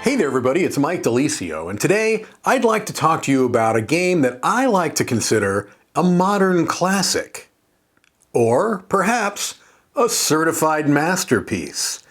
Hey there everybody, it's Mike DiLisio, and today I'd like to talk to you about a game that I like to consider a modern classic. Or perhaps a certified masterpiece.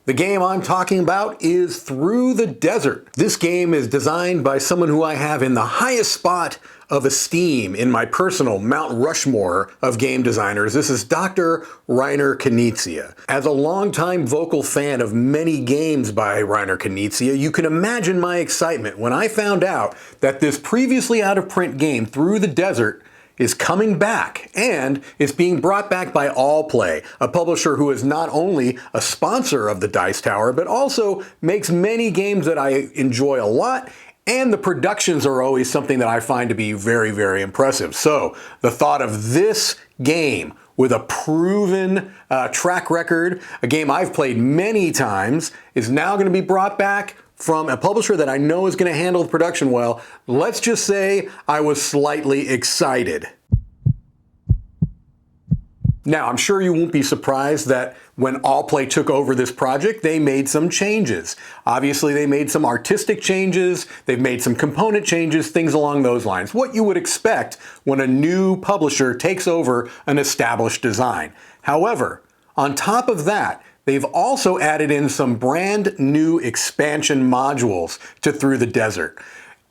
The game I'm talking about is Through the Desert. This game is designed by someone who I have in the highest spot of esteem in my personal Mount Rushmore of game designers. This is Dr. Reiner Knizia. As a longtime vocal fan of many games by Reiner Knizia, you can imagine my excitement when I found out that this previously out-of-print game, Through the Desert, is coming back, and it's being brought back by Allplay, a publisher who is not only a sponsor of the Dice Tower, but also makes many games that I enjoy a lot, and the productions are always something that I find to be very, very impressive. So the thought of this game with a proven track record, a game I've played many times, is now going to be brought back from a publisher that I know is going to handle the production well. Let's just say I was slightly excited. Now, I'm sure you won't be surprised that when Allplay took over this project, they made some changes. Obviously, they made some artistic changes, they've made some component changes, things along those lines. What you would expect when a new publisher takes over an established design. However, on top of that, they've also added in some brand new expansion modules to Through the Desert.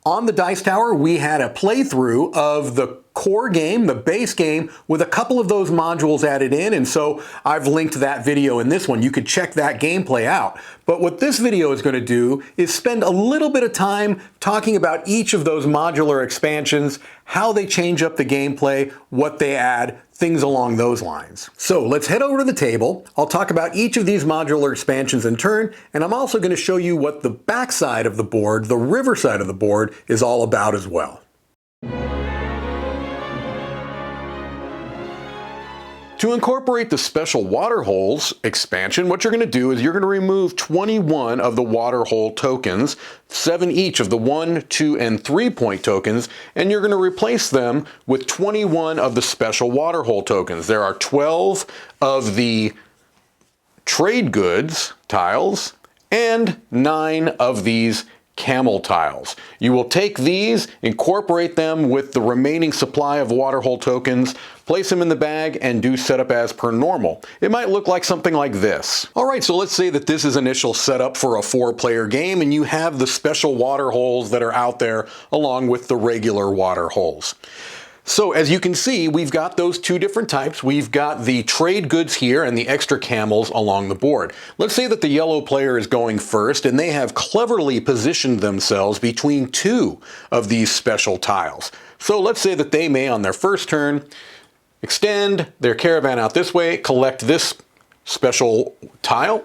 On the Dice Tower, we had a playthrough of the core game, the base game, with a couple of those modules added in, and so I've linked that video in this one. You could check that gameplay out. But what this video is going to do is spend a little bit of time talking about each of those modular expansions, how they change up the gameplay, what they add, things along those lines. So let's head over to the table. I'll talk about each of these modular expansions in turn, and I'm also going to show you what the back side of the board, the river side of the board, is all about as well. To incorporate the special water holes expansion, what you're going to do is you're going to remove 21 of the water hole tokens, 7 each of the 1, 2, and 3 point tokens, and you're going to replace them with 21 of the special water hole tokens. There are 12 of the trade goods tiles and 9 of these camel tiles. You will take these, incorporate them with the remaining supply of water hole tokens, place them in the bag, and do setup as per normal. It might look like something like this. Alright, so let's say that this is initial setup for a 4-player game and you have the special water holes that are out there along with the regular water holes. So as you can see, we've got those 2 different types. We've got the trade goods here and the extra camels along the board. Let's say that the yellow player is going first and they have cleverly positioned themselves between 2 of these special tiles. So let's say that they may, on their first turn, extend their caravan out this way, collect this special tile,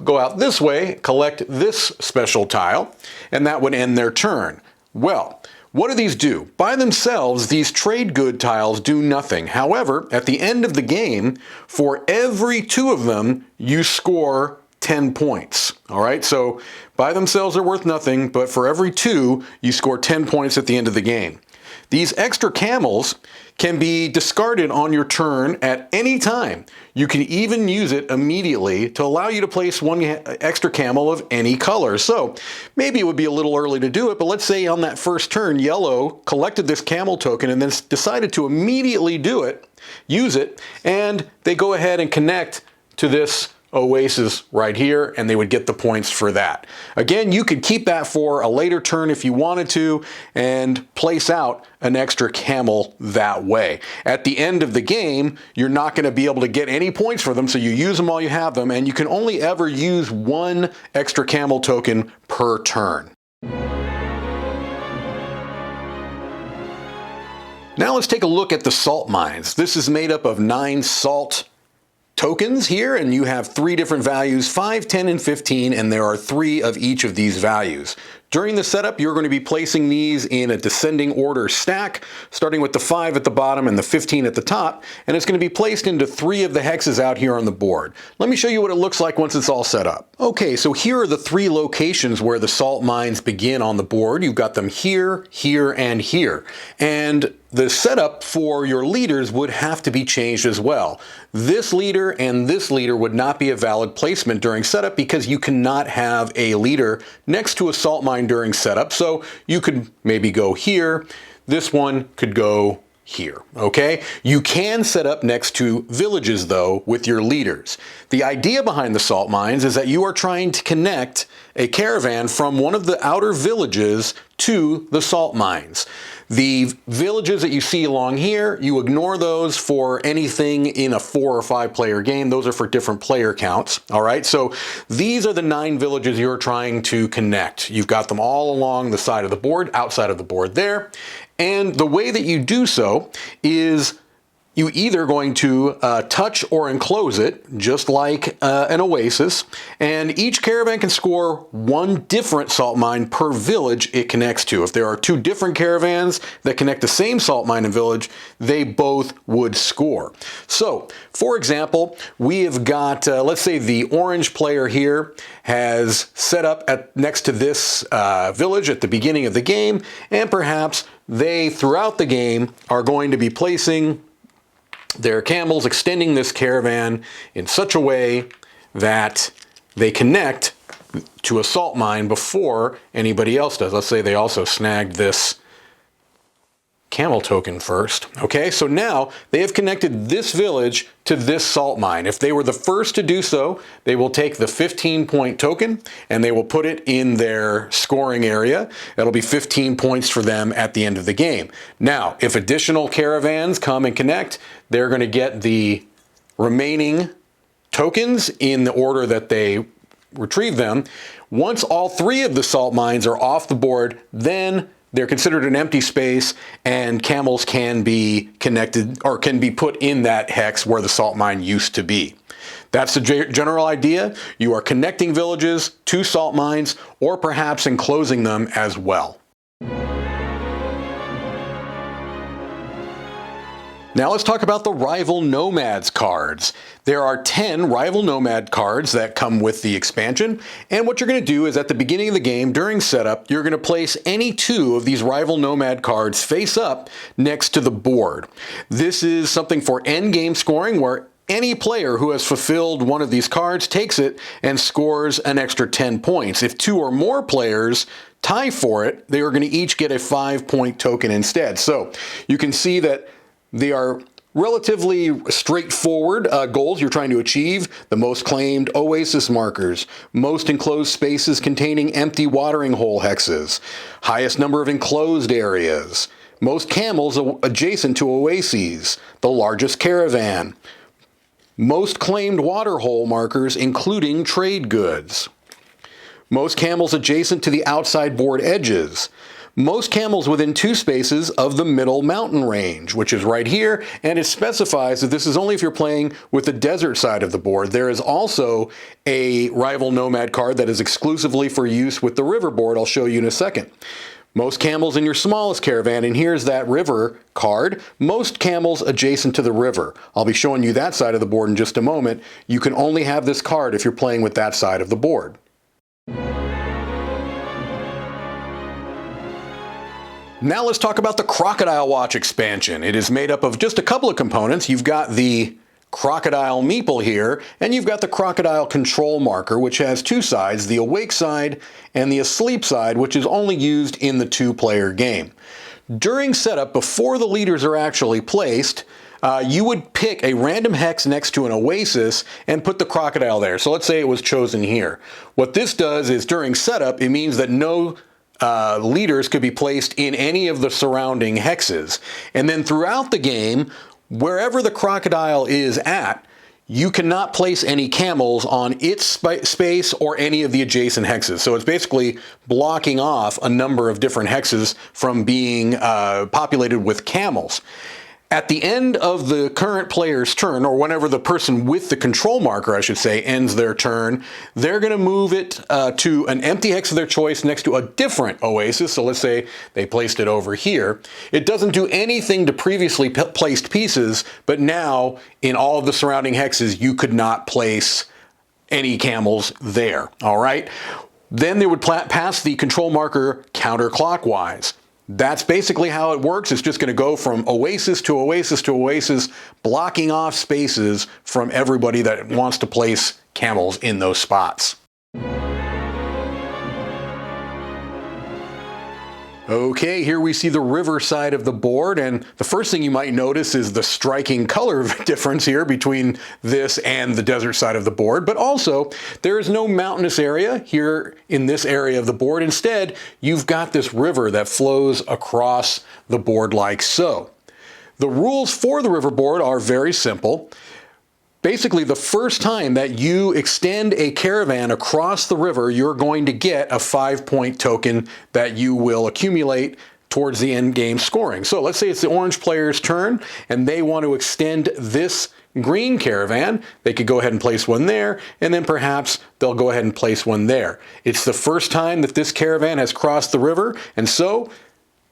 go out this way, collect this special tile, and that would end their turn. Well, what do these do? By themselves, these trade good tiles do nothing. However, at the end of the game, for every 2 of them, you score 10 points. All right, so by themselves they're worth nothing, but for every 2, you score 10 points at the end of the game. These extra camels can be discarded on your turn at any time. You can even use it immediately to allow you to place 1 extra camel of any color. So maybe it would be a little early to do it, but let's say on that first turn, yellow collected this camel token and then decided to immediately do it, use it, and they go ahead and connect to this oasis right here, and they would get the points for that. Again, you could keep that for a later turn if you wanted to and place out an extra camel that way. At the end of the game, you're not going to be able to get any points for them, so you use them while you have them, and you can only ever use 1 extra camel token per turn. Now let's take a look at the salt mines. This is made up of 9 salt tokens here, and you have 3 different values, 5, 10, and 15, and there are 3 of each of these values. During the setup, you're going to be placing these in a descending order stack, starting with the 5 at the bottom and the 15 at the top, and it's going to be placed into 3 of the hexes out here on the board. Let me show you what it looks like once it's all set up. Okay, so here are the 3 locations where the salt mines begin on the board. You've got them here, here, and here. And the setup for your leaders would have to be changed as well. This leader and this leader would not be a valid placement during setup because you cannot have a leader next to a salt mine during setup. So you could maybe go here. This one could go here, okay? You can set up next to villages though with your leaders. The idea behind the salt mines is that you are trying to connect a caravan from one of the outer villages to the salt mines. The villages that you see along here, you ignore those for anything in a 4 or 5 player game. Those are for different player counts, all right? So these are the 9 villages you're trying to connect. You've got them all along the side of the board, outside of the board there. And the way that you do so is you either going to touch or enclose it, just like an oasis, and each caravan can score 1 different salt mine per village it connects to. If there are 2 different caravans that connect the same salt mine and village, they both would score. So, for example, we have got, let's say the orange player here has set up next to this village at the beginning of the game, and perhaps they, throughout the game, are going to be placing their camels, extending this caravan in such a way that they connect to a salt mine before anybody else does. Let's say they also snagged this camel token first. Okay, so now they have connected this village to this salt mine. If they were the first to do so, they will take the 15-point token and they will put it in their scoring area. That'll be 15 points for them at the end of the game. Now, if additional caravans come and connect, they're going to get the remaining tokens in the order that they retrieve them. Once all 3 of the salt mines are off the board, then they're considered an empty space and camels can be connected or can be put in that hex where the salt mine used to be. That's the general idea. You are connecting villages to salt mines or perhaps enclosing them as well. Now let's talk about the Rival Nomads cards. There are 10 Rival Nomad cards that come with the expansion, and what you're going to do is at the beginning of the game, during setup, you're going to place any 2 of these Rival Nomad cards face up next to the board. This is something for endgame scoring where any player who has fulfilled one of these cards takes it and scores an extra 10 points. If 2 or more players tie for it, they are going to each get a 5-point token instead. So you can see that they are relatively straightforward goals you're trying to achieve. The most claimed oasis markers, most enclosed spaces containing empty watering hole hexes, highest number of enclosed areas, most camels adjacent to oases, the largest caravan, most claimed water hole markers including trade goods, most camels adjacent to the outside board edges, most camels within 2 spaces of the middle mountain range, which is right here, and it specifies that this is only if you're playing with the desert side of the board. There is also a Rival Nomad card that is exclusively for use with the river board. I'll show you in a second. Most camels in your smallest caravan, and here's that river card. Most camels adjacent to the river. I'll be showing you that side of the board in just a moment. You can only have this card if you're playing with that side of the board. Now let's talk about the Crocodile Watch expansion. It is made up of just a couple of components. You've got the crocodile meeple here, and you've got the crocodile control marker, which has 2 sides, the awake side and the asleep side, which is only used in the 2-player game. During setup, before the leaders are actually placed, you would pick a random hex next to an oasis and put the crocodile there. So let's say it was chosen here. What this does is during setup, it means that no leaders could be placed in any of the surrounding hexes. And then throughout the game, wherever the crocodile is at, you cannot place any camels on its space or any of the adjacent hexes. So it's basically blocking off a number of different hexes from being populated with camels. At the end of the current player's turn, or whenever the person with the control marker, I should say, ends their turn, they're going to move it to an empty hex of their choice next to a different oasis. So let's say they placed it over here. It doesn't do anything to previously placed pieces, but now in all of the surrounding hexes, you could not place any camels there. All right. Then they would pass the control marker counterclockwise. That's basically how it works. It's just going to go from oasis to oasis to oasis, blocking off spaces from everybody that wants to place camels in those spots. Okay, here we see the river side of the board, and the first thing you might notice is the striking color difference here between this and the desert side of the board, but also there is no mountainous area here in this area of the board. Instead, you've got this river that flows across the board like so. The rules for the river board are very simple. Basically, the first time that you extend a caravan across the river, you're going to get a 5-point token that you will accumulate towards the end game scoring. So let's say it's the orange player's turn and they want to extend this green caravan. They could go ahead and place one there, and then perhaps they'll go ahead and place one there. It's the first time that this caravan has crossed the river, and so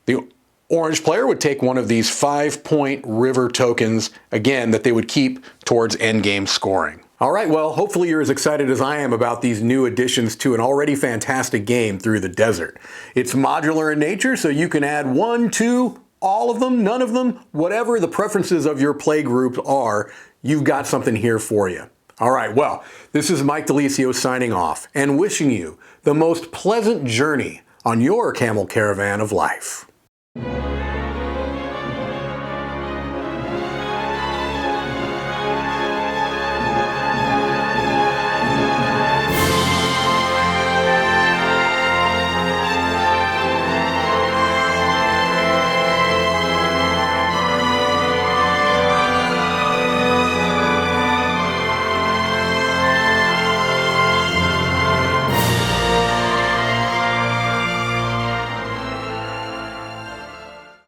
the orange player would take one of these 5-point river tokens, again, that they would keep towards endgame scoring. All right, well, hopefully you're as excited as I am about these new additions to an already fantastic game through the desert. It's modular in nature, so you can add 1, 2, all of them, none of them, whatever the preferences of your play group are, you've got something here for you. All right, well, this is Mike DiLisio signing off and wishing you the most pleasant journey on your camel caravan of life.